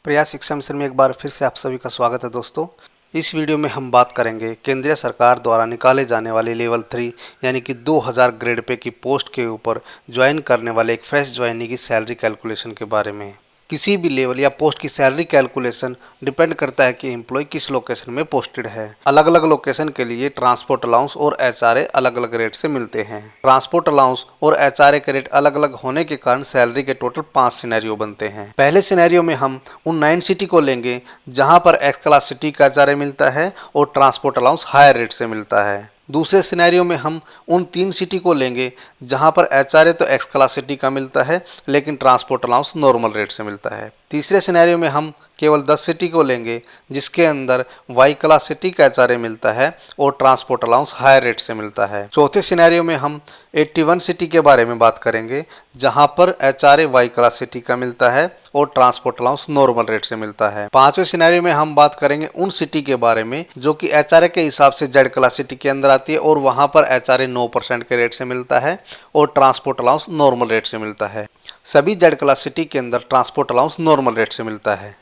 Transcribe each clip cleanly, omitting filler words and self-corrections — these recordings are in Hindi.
प्रयास शिक्षा मिशन में एक बार फिर से आप सभी का स्वागत है दोस्तों। इस वीडियो में हम बात करेंगे केंद्रीय सरकार द्वारा निकाले जाने वाले लेवल 3 यानी कि 2000 ग्रेड पे की पोस्ट के ऊपर ज्वाइन करने वाले एक फ्रेश ज्वाइनी की सैलरी कैलकुलेशन के बारे में। किसी भी लेवल या पोस्ट की सैलरी कैलकुलेशन डिपेंड करता है कि एम्प्लॉय किस लोकेशन में पोस्टेड है। अलग अलग लोकेशन के लिए ट्रांसपोर्ट अलाउंस और एचआरए अलग अलग रेट से मिलते हैं। ट्रांसपोर्ट अलाउंस और एचआरए के रेट अलग अलग होने के कारण सैलरी के टोटल 5 सिनेरियो बनते हैं। पहले सिनेरियो में हम उन 9 सिटी को लेंगे जहां पर एक्स क्लास सिटी का एचआरए मिलता है और ट्रांसपोर्ट अलाउंस हायर रेट से मिलता है। दूसरे सिनेरियो में हम उन 3 सिटी को लेंगे जहां पर एचआरए तो एक्स क्लास सिटी का मिलता है लेकिन ट्रांसपोर्ट अलाउंस नॉर्मल रेट से मिलता है। तीसरे सिनेरियो में हम केवल 10 सिटी को लेंगे जिसके अंदर वाई क्लास सिटी का एचआरए मिलता है और ट्रांसपोर्ट अलाउंस हायर रेट से मिलता है। चौथे सिनेरियो में हम 81 सिटी के बारे में बात करेंगे जहां पर एचआरए वाई क्लास सिटी का मिलता है और ट्रांसपोर्ट अलाउंस नॉर्मल रेट से मिलता है। पांचवें सिनेरियो में हम बात करेंगे उन सिटी के बारे में जो कि एचआरए के हिसाब से जेड क्लास सिटी के अंदर आती है और वहां पर एचआरए 9% के रेट से मिलता है और ट्रांसपोर्ट अलाउंस नॉर्मल रेट से मिलता है। सभी जेड क्लास सिटी के अंदर ट्रांसपोर्ट अलाउंस नॉर्मल रेट से मिलता है।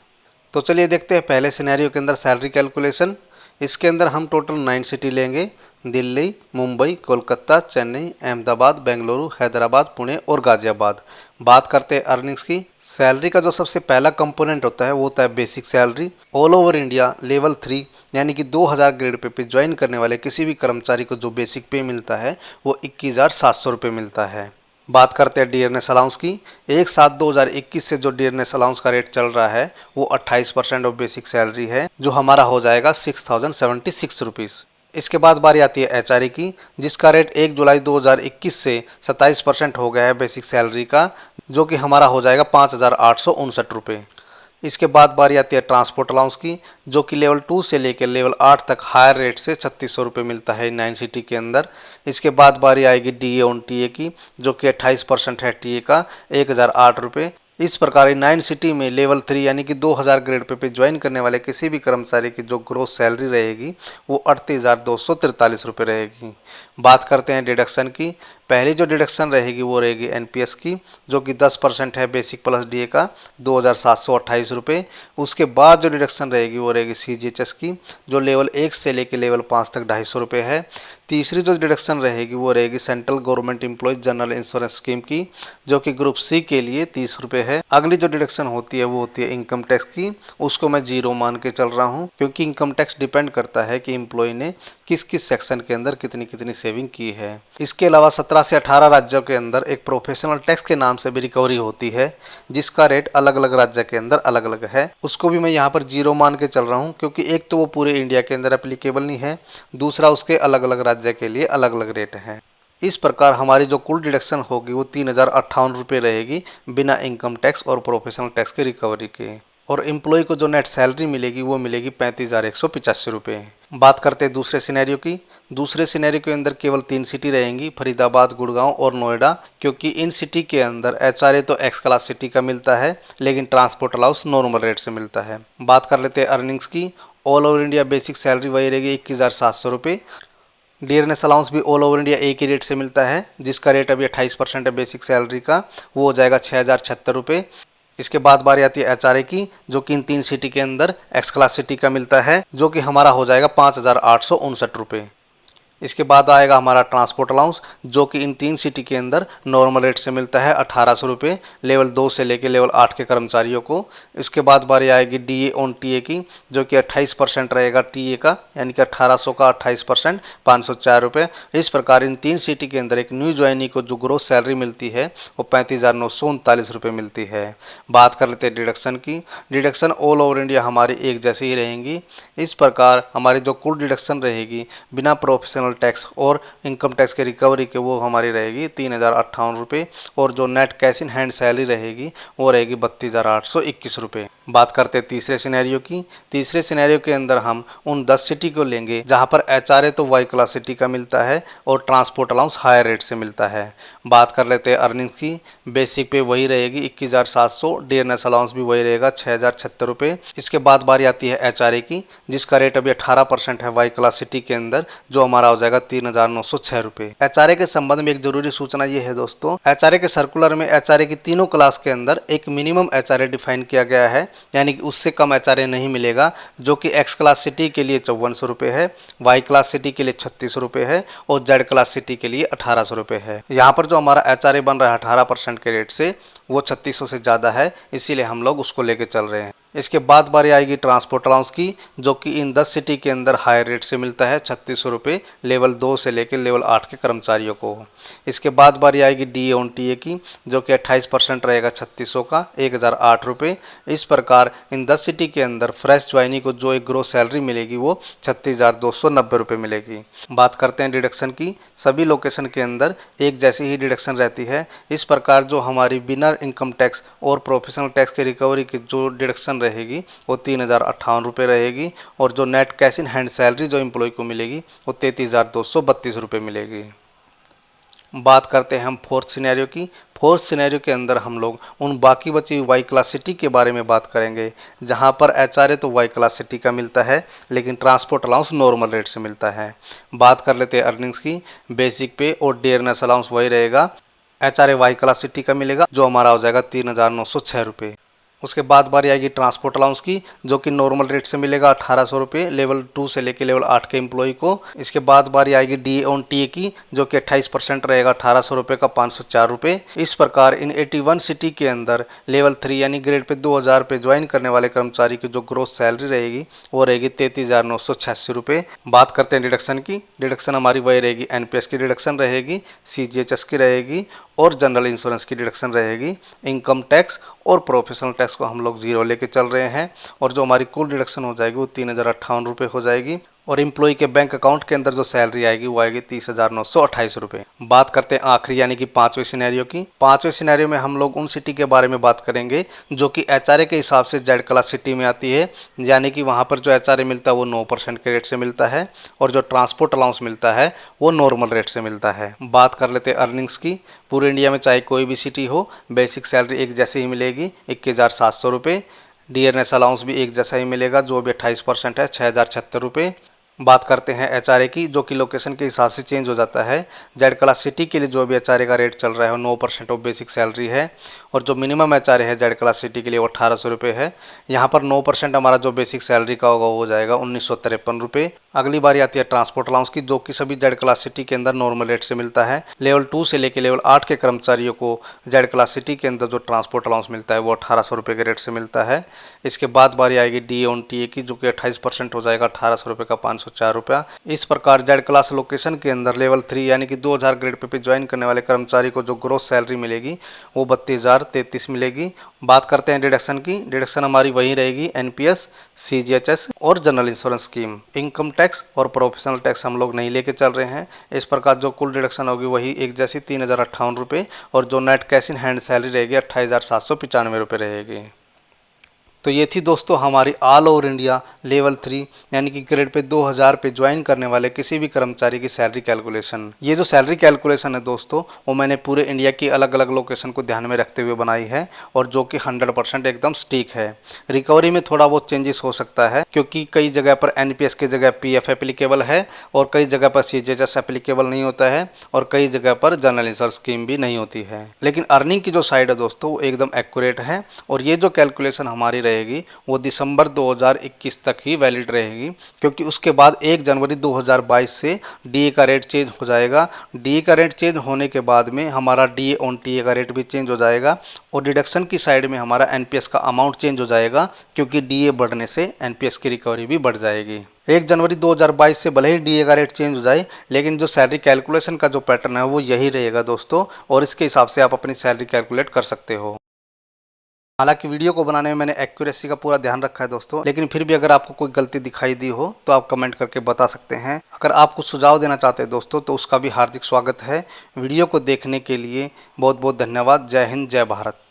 तो चलिए देखते हैं पहले सिनेरियो के अंदर सैलरी कैलकुलेशन। इसके अंदर हम टोटल 9 सिटी लेंगे, दिल्ली, मुंबई, कोलकाता, चेन्नई, अहमदाबाद, बेंगलुरु, हैदराबाद, पुणे और गाजियाबाद। बात करते हैं अर्निंग्स की। सैलरी का जो सबसे पहला कंपोनेंट होता है वो होता है basic salary. All over India level 3 यानी कि 2000 ग्रेड पे ज्वाइन करने वाले किसी भी कर्मचारी को जो बेसिक पे मिलता है वो 21,700 रुपये मिलता है। बात करते हैं डियरनेस अलाउंस की। 1/7/2021 से जो डियरनेस अलाउंस का रेट चल रहा है वो 28% ऑफ बेसिक सैलरी है जो हमारा हो जाएगा 6076 रुपीज़। इसके बाद बारी आती है एचआरए की जिसका रेट 1 जुलाई 2021 से 27% हो गया है बेसिक सैलरी का जो कि हमारा हो जाएगा 5,859 रुपये। इसके बाद बारी आती है ट्रांसपोर्ट अलाउंस की जो कि लेवल 2 से लेकर लेवल 8 तक हायर रेट से 3600 रुपये मिलता है 9 सिटी के अंदर। इसके बाद बारी आएगी डीए ऑन टीए की जो कि 28% है टीए का 1,008 रुपये। इस प्रकार 9 सिटी में लेवल 3 यानी कि 2000 ग्रेड पे ज्वाइन करने वाले किसी भी कर्मचारी की जो ग्रोस सैलरी रहेगी वो 38,243 रुपये रहेगी। बात करते हैं डिडक्शन की। पहली जो डिडक्शन रहेगी वो रहेगी एनपीएस की जो कि 10% है बेसिक प्लस डीए का 2,728 रुपये। उसके बाद जो डिडक्शन रहेगी वो रहेगी सीजीएचएस की जो लेवल 1 से लेकर लेवल 5 तक 250 रुपये है। तीसरी जो डिडक्शन रहेगी वो रहेगी central government employees general insurance scheme की जो कि ग्रुप सी के लिए 30 रुपये है। अगली जो डिडक्शन होती है वो होती है इनकम टैक्स की। उसको मैं 0 मान के चल रहा हूँ क्योंकि इनकम टैक्स डिपेंड करता है कि एम्प्लॉय ने किस किस सेक्शन के अंदर कितनी कितनी सेविंग की है। इसके अलावा 17 से 18 राज्यों के अंदर एक प्रोफेशनल टैक्स के नाम से भी रिकवरी होती है जिसका रेट अलग अलग राज्य के अंदर अलग अलग है। उसको भी मैं यहाँ पर 0 मान के चल रहा हूँ क्योंकि एक तो वो पूरे इंडिया के अंदर एप्लीकेबल नहीं है, दूसरा उसके अलग अलग राज्य के लिए अलग अलग रेट है। इस प्रकार हमारी जो कुल डिडक्शन होगी वो 3,058 रुपये रहेगी बिना इनकम टैक्स और प्रोफेशनल टैक्स की रिकवरी के। और एम्प्लॉय को जो नेट सैलरी मिलेगी वो मिलेगी 35,185 रुपये। बात करते हैं दूसरे सिनेरियो की। दूसरे सिनेरियो के अंदर केवल 3 सिटी रहेंगी, फरीदाबाद, गुड़गांव और नोएडा, क्योंकि इन सिटी के अंदर एचआरए तो एक्स क्लास सिटी का मिलता है लेकिन ट्रांसपोर्ट अलाउंस नॉर्मल रेट से मिलता है। बात कर लेते हैं अर्निंग्स की। All over India basic salary वही रहेगी 21,700 रुपये। डियरनेस अलाउंस भी ऑल ओवर इंडिया एक ही रेट से मिलता है जिसका रेट अभी 28% है बेसिक सैलरी का, वो हो जाएगा 6,076 रुपये। इसके बाद बारी आती है एचआरए की जो कि इन 3 सिटी के अंदर एक्स क्लास सिटी का मिलता है जो कि हमारा हो जाएगा 5,859 रुपये। इसके बाद आएगा हमारा ट्रांसपोर्ट अलाउंस जो कि इन 3 सिटी के अंदर नॉर्मल रेट से मिलता है 1,800 रुपये लेवल 2 से लेकर लेवल 8 के कर्मचारियों को। इसके बाद बारी आएगी डीए ऑन टीए की जो कि 28% रहेगा टीए का यानी कि 1,800 का 28% 504 रुपये। इस प्रकार इन 3 सिटी के अंदर एक न्यू ज्वाइनी को जो ग्रोस सैलरी मिलती है वो 35,939 रुपये मिलती है। बात कर लेते हैं डिडक्शन की। डिडक्शन ऑल ओवर इंडिया हमारी एक जैसी ही रहेंगी। इस प्रकार हमारी जो कुल डिडक्शन रहेगी बिना प्रोफेशनल टैक्स और इनकम टैक्स के रिकवरी के वो हमारी रहेगी 3,058 रुपये और जो net cash in hand salary रहेगी वो रहेगी 32,821 रुपये। बात करते हैं तीसरे सिनेरियो की। तीसरे सिनेरियो के अंदर हम उन 10 सिटी को लेंगे जहां पर एचआरए तो वाई क्लास सिटी का मिलता है और ट्रांसपोर्ट अलाउंस हायर रेट से मिलता है। बात कर लेते हैं अर्निंग्स की। बेसिक पे वही रहेगी 21,700, डियरनेस अलाउंस भी वही रहेगा 6,076 रुपये। इसके बाद बारी आती है एचआरए की जिसका रेट अभी 18% है वाई क्लास सिटी के अंदर जो हमारा हो जाएगा 3,906 रुपये। एचआरए के संबंध में एक जरूरी सूचना ये है दोस्तों, एचआरए के सर्कुलर में एचआरए की तीनों क्लास के अंदर एक मिनिमम एचआरए डिफाइन किया गया है, यानी कि उससे कम एचआरए नहीं मिलेगा, जो कि एक्स क्लास सिटी के लिए 5400 रुपये है, वाई क्लास सिटी के लिए 3600 रुपये है और जेड क्लास सिटी के लिए 1800 रुपये है। यहाँ पर जो हमारा एचआरए बन रहा है 18% के रेट से, वो 3600 से ज़्यादा है, इसीलिए हम लोग उसको लेके चल रहे हैं। इसके बाद बारी आएगी ट्रांसपोर्ट अलाउंस की, जो कि इन 10 सिटी के अंदर हाई रेट से मिलता है 3600 रुपये लेवल 2 से लेकर लेवल 8 के कर्मचारियों को। इसके बाद बारी आएगी DA ऑन TA की, जो कि 28% रहेगा 3600 का 1008 रुपये। इस प्रकार इन 10 सिटी के अंदर फ्रेश ज्वाइनी को जो एक ग्रोस सैलरी मिलेगी वो 36,290 रुपये मिलेगी। बात करते हैं डिडक्शन की, सभी लोकेशन के अंदर एक जैसी ही डिडक्शन रहती है। इस प्रकार जो हमारी बिना इनकम टैक्स और प्रोफेशनल टैक्स की रिकवरी की जो डिडक्शन रहेगी वो 3,058 रुपये रहेगी, और जो net cash in hand salary जो एम्प्लॉय को मिलेगी वो 33,232 रुपये मिलेगी। बात करते हैं हम फोर्थ सिनेरियो की। फोर्थ सिनेरियो के अंदर हम लोग उन बाकी बची हुई वाई क्लास सिटी के बारे में बात करेंगे, जहां पर एचआरए तो वाई क्लास सिटी का मिलता है, लेकिन ट्रांसपोर्ट अलाउंस नॉर्मल रेट से मिलता है। बात कर लेते हैं अर्निंग्स की। बेसिक पे और डियरनेस अलाउंस वही रहेगा, एचआरए वाई क्लास सिटी का मिलेगा, जो हमारा हो जाएगा 3,906 रुपये। उसके बाद बारी आएगी ट्रांसपोर्ट अलाउंस की, जो कि नॉर्मल रेट से मिलेगा 1800 रुपये लेवल 2 से लेकर लेवल 8 के एम्प्लॉय को। इसके बाद बारी आएगी DA ऑन TA की, जो कि 28% रहेगा 1800 रुपये का 504 रुपये। इस प्रकार इन 81 सिटी के अंदर लेवल 3 यानी ग्रेड पे 2000 पे ज्वाइन करने वाले कर्मचारी की जो ग्रोस सैलरी रहेगी वो रहेगी 33,986 रुपये। बात करते हैं डिडक्शन की। डिडक्शन हमारी वही रहेगी, NPS की डिडक्शन रहेगी, CGHS की रहेगी और जनरल इंश्योरेंस की डिडक्शन रहेगी। इनकम टैक्स और प्रोफेशनल टैक्स को हम लोग 0 लेके चल रहे हैं, और जो हमारी कुल डिडक्शन हो जाएगी वो 3,058 रुपये हो जाएगी। और एम्प्लॉय के बैंक अकाउंट के अंदर जो सैलरी आएगी वो आएगी 30,928 रुपये। बात करते हैं आखिरी यानी कि पांचवें सिनेरियो की। पांचवें सिनेरियो में हम लोग उन सिटी के बारे में बात करेंगे जो कि एचआरए के हिसाब से जेड क्लास सिटी में आती है, यानी कि वहाँ पर जो एचआरए मिलता है वो 9% के रेट से मिलता है, और जो ट्रांसपोर्ट अलाउंस मिलता है वो नॉर्मल रेट से मिलता है। बात कर लेते हैं अर्निंग्स की। पूरे इंडिया में चाहे कोई भी सिटी हो, बेसिक सैलरी एक जैसे ही मिलेगी 21,700 रुपये। डियरनेस अलाउंस भी एक जैसा ही मिलेगा, जो भी 28% है 6,076 रुपये। बात करते हैं एचआरए की, जो कि लोकेशन के हिसाब से चेंज हो जाता है। जेड क्लास सिटी के लिए जो भी एचआरए का रेट चल रहा है वो 9% ऑफ बेसिक सैलरी है, और जो मिनिमम एचआरए है जेड क्लास सिटी के लिए वो 1800 रुपये है। यहाँ पर 9% हमारा जो बेसिक सैलरी का होगा वो हो जाएगा 1953 रुपये। अगली बारी आती है ट्रांसपोर्ट अलाउंस की, जो कि सभी जेड क्लास सिटी के अंदर नॉर्मल रेट से मिलता है। लेवल 2 से लेकर लेवल 8 के कर्मचारियों को जेड क्लास सिटी के अंदर जो ट्रांसपोर्ट अलाउंस मिलता है वो 1800 रुपये के रेट से मिलता है। इसके बाद बारी आएगी DA ऑन TA की, जो कि 28% हो जाएगा 1800 रुपये का 504 रुपया। इस प्रकार जेड क्लास लोकेशन के अंदर लेवल 3 यानी कि 2000 ग्रेड पे ज्वाइन करने वाले कर्मचारी को जो ग्रोस सैलरी मिलेगी वो 32,033 मिलेगी। बात करते हैं डिडक्शन की। डिडक्शन हमारी वही रहेगी, NPS, CGHS और general insurance scheme. Income tax और प्रोफेशनल टैक्स हम लोग नहीं लेके चल रहे हैं। इस प्रकार जो कुल डिडक्शन होगी वही एक जैसी 3,058 रुपये, और जो net cash in hand salary रहेगी 28,795 रुपये रहेगी। तो ये थी दोस्तों हमारी ऑल ओवर इंडिया लेवल 3 यानी कि ग्रेड पे 2000 पे ज्वाइन करने वाले किसी भी कर्मचारी की सैलरी कैलकुलेशन। ये जो सैलरी कैलकुलेशन है दोस्तों, वो मैंने पूरे इंडिया की अलग अलग लोकेशन को ध्यान में रखते हुए बनाई है, और जो कि 100% एकदम सटीक है। रिकवरी में थोड़ा बहुत चेंजेस हो सकता है, क्योंकि कई जगह पर NPS की जगह PF एप्लीकेबल है, और कई जगह पर CGHS एप्लीकेबल नहीं होता है, और कई जगह पर जनरल इंश्योरेंस स्कीम भी नहीं होती है। लेकिन अर्निंग की जो साइड है दोस्तों वो एकदम एक्यूरेट है, और ये जो कैलकुलेशन हमारी रहेगी वो दिसंबर 2021 तक ही वैलिड रहेगी, क्योंकि उसके बाद 1 जनवरी 2022 से DA का रेट चेंज हो जाएगा। DA का रेट चेंज होने के बाद में हमारा DA ऑन TA का रेट भी चेंज हो जाएगा, और डिडक्शन की साइड में हमारा NPS का अमाउंट चेंज हो जाएगा, क्योंकि DA बढ़ने से NPS की रिकवरी भी बढ़ जाएगी। 1 जनवरी 2022 से भले ही DA का रेट चेंज हो जाए, लेकिन जो सैलरी कैलकुलेशन का जो पैटर्न है वो यही रहेगा दोस्तों, और इसके हिसाब से आप अपनी सैलरी कैलकुलेट कर सकते हो। हालांकि वीडियो को बनाने में मैंने एक्यूरेसी का पूरा ध्यान रखा है दोस्तों, लेकिन फिर भी अगर आपको कोई गलती दिखाई दी हो तो आप कमेंट करके बता सकते हैं। अगर आप कुछ सुझाव देना चाहते हैं दोस्तों तो उसका भी हार्दिक स्वागत है। वीडियो को देखने के लिए बहुत बहुत धन्यवाद। जय हिंद, जय भारत।